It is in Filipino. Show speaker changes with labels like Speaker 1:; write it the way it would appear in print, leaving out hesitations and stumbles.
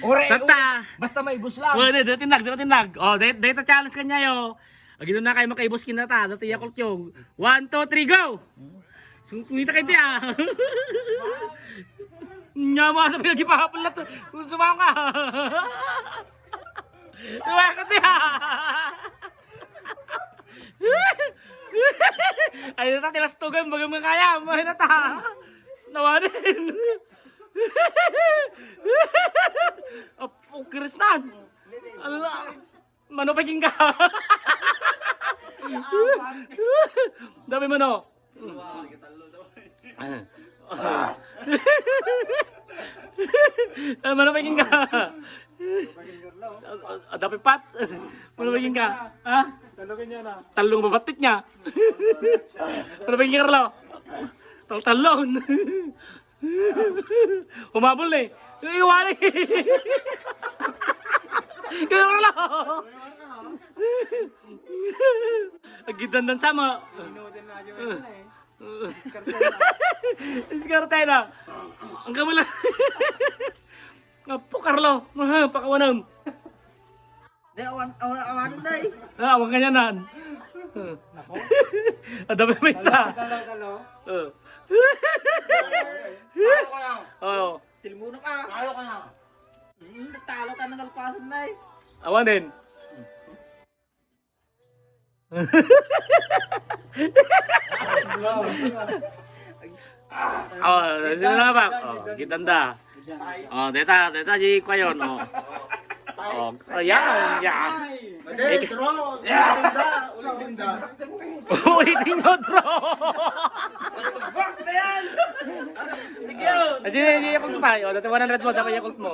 Speaker 1: Ore,
Speaker 2: Tata.
Speaker 1: basta may bus lang.
Speaker 2: Oh, dito tinag. Oh, dito challenge kanya yo. Agino na kayo makaibos kinata, dito yakult yung. 1 2 3 go. Kumita kayo tiya. Nyama na pinagipahapon na to. Sumama ka. Sumama ka tiya. Ay na tilas tugan bagang mga kaya, mahal na ta. Nawanin. Oh, Krisnan. Allah. Mano paging ka. Dami mano. Mano paging ka. Dami pat. Mano paging ka. Ha?
Speaker 1: Talugin niya na.
Speaker 2: Talong babatit niya. Mano paging ka Carlo. Talon. Humabol eh. Iwali. Carlo. Agitan dan sama.
Speaker 1: Inutin na yun eh.
Speaker 2: Diskarte na. Ang kamala. Apo Carlo, pakawanan.
Speaker 1: Di, awanin na eh.
Speaker 2: Awang kanyanan.
Speaker 1: Nako.
Speaker 2: Adami may isa.
Speaker 1: Kalo.
Speaker 2: Oo.
Speaker 1: Tilmuno ka. Talo ka na. Natalo ka ng alpasan na eh.
Speaker 2: Awanin. Oh, sino na ba? Oh, gitanda. Oh, deta di ko yon. Oh. Oh, ayan, yan.
Speaker 1: Made, draw. Ulitin da.
Speaker 2: Ulitin nyo, bro.
Speaker 1: Bak na yan! Tigil!
Speaker 2: Hindi, yakult tayo. Dati 100 mo, dapat yakult mo.